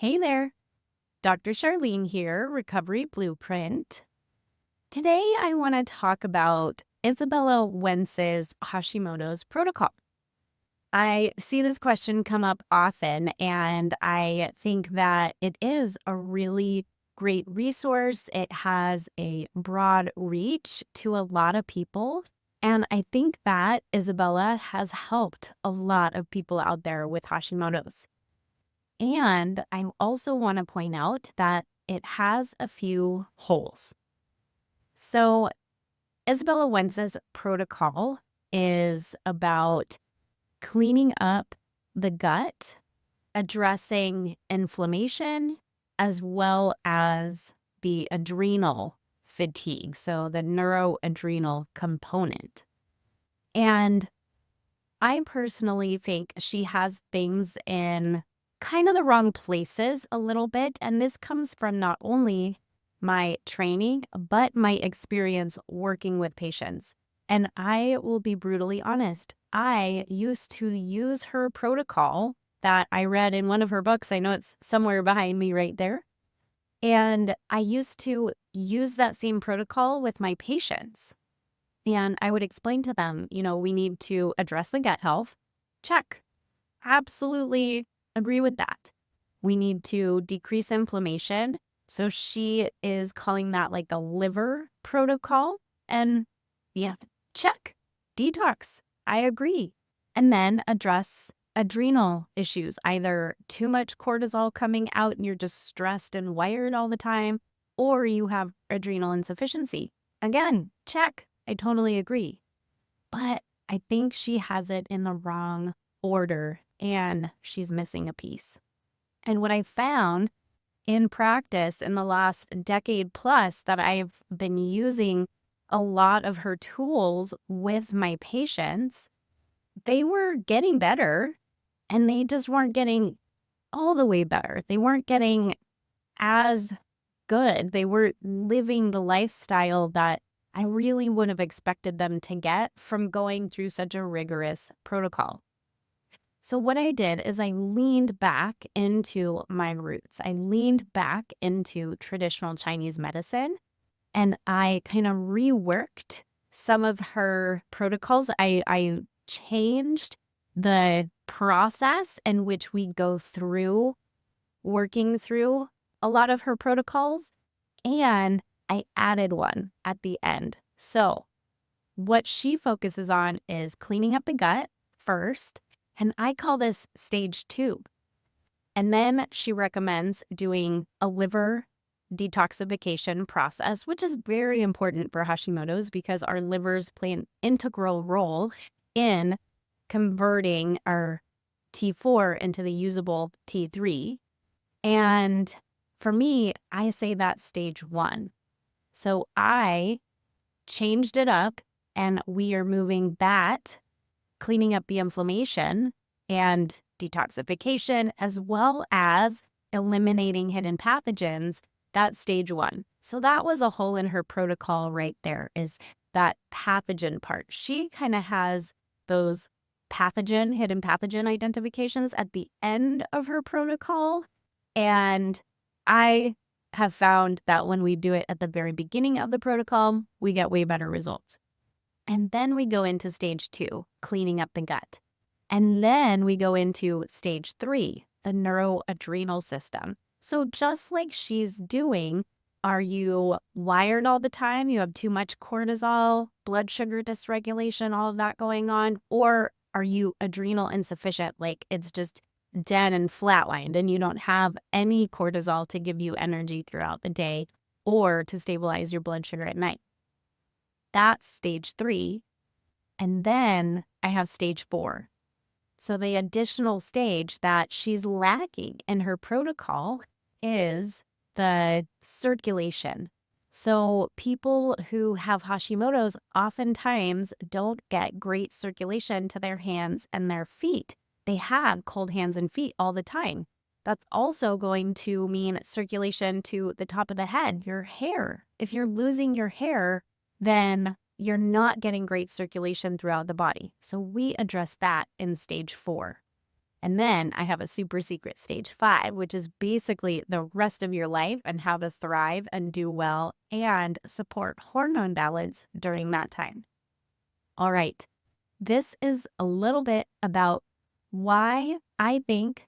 Hey there, Dr. Charlene here, Recovery Blueprint. Today I want to talk about Izabella Wentz's Hashimoto's protocol. I see this question come up often, and I think that it is a really great resource. It has a broad reach to a lot of people. And I think that Izabella has helped a lot of people out there with Hashimoto's. And I also want to point out that it has a few holes. So, Isabella Wentz's protocol is about cleaning up the gut, addressing inflammation, as well as the adrenal fatigue, so the neuroadrenal component. And I personally think she has things in kind of the wrong places a little bit. And this comes from not only my training, but my experience working with patients. And I will be brutally honest. I used to use her protocol that I read in one of her books. I know it's somewhere behind me right there. And I used to use that same protocol with my patients. And I would explain to them, we need to address the gut health. Check. Absolutely agree with that. We need to decrease inflammation. So she is calling that like a liver protocol. And yeah, check. Detox. I agree. And then address adrenal issues, either too much cortisol coming out and you're just stressed and wired all the time, or you have adrenal insufficiency. Again, check. I totally agree. But I think she has it in the wrong order and she's missing a piece. And what I found in practice in the last decade plus that I've been using a lot of her tools with my patients, they were getting better and they just weren't getting all the way better. They weren't getting as good. They were living the lifestyle that I really would have expected them to get from going through such a rigorous protocol. So what I did is I leaned back into my roots. I leaned back into traditional Chinese medicine and I kind of reworked some of her protocols. I changed the process in which we go through working through a lot of her protocols, and I added one at the end. So what she focuses on is cleaning up the gut first, and I call this stage 2. And then she recommends doing a liver detoxification process, which is very important for Hashimoto's because our livers play an integral role in converting our T4 into the usable T3. And for me, I say that's stage 1. So I changed it up and we are moving that, cleaning up the inflammation and detoxification, as well as eliminating hidden pathogens. That's stage 1. So that was a hole in her protocol right there, is that pathogen part. She kind of has those hidden pathogen identifications at the end of her protocol. And I have found that when we do it at the very beginning of the protocol, we get way better results. And then we go into stage 2, cleaning up the gut. And then we go into stage 3, the neuroadrenal system. So just like she's doing, are you wired all the time? You have too much cortisol, blood sugar dysregulation, all of that going on? Or are you adrenal insufficient? Like it's just dead and flatlined and you don't have any cortisol to give you energy throughout the day or to stabilize your blood sugar at night. That's stage 3. And then I have stage 4. So the additional stage that she's lacking in her protocol is the circulation. So people who have Hashimoto's oftentimes don't get great circulation to their hands and their feet. They have cold hands and feet all the time. That's also going to mean circulation to the top of the head, your hair. If you're losing your hair, then you're not getting great circulation throughout the body. So we address that in stage 4. And then I have a super secret stage 5, which is basically the rest of your life and how to thrive and do well and support hormone balance during that time. All right. This is a little bit about why I think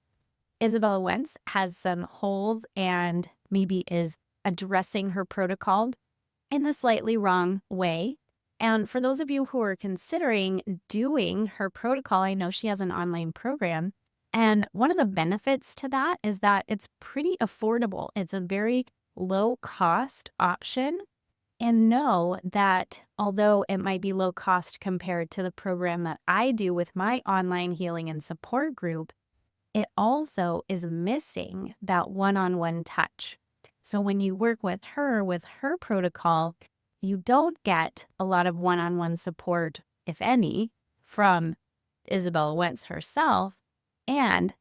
Izabella Wentz has some holes and maybe is addressing her protocol in the slightly wrong way. And for those of you who are considering doing her protocol, I know she has an online program. And one of the benefits to that is that it's pretty affordable. It's a very low cost option. And know that although it might be low cost compared to the program that I do with my online healing and support group, it also is missing that one-on-one touch. So when you work with her protocol, you don't get a lot of one-on-one support, if any, from Izabella Wentz herself. And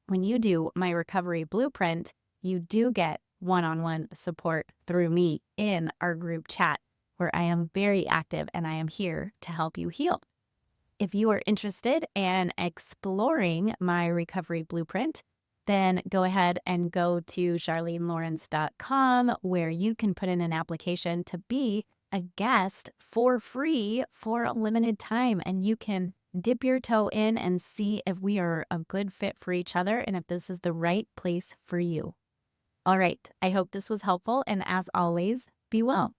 when you do my recovery blueprint, you do get one-on-one support through me in our group chat, where I am very active and I am here to help you heal. If you are interested in exploring my recovery blueprint, then go ahead and go to charlenelawrence.com, where you can put in an application to be a guest for free for a limited time. And you can dip your toe in and see if we are a good fit for each other and if this is the right place for you. All right. I hope this was helpful. And as always, be well.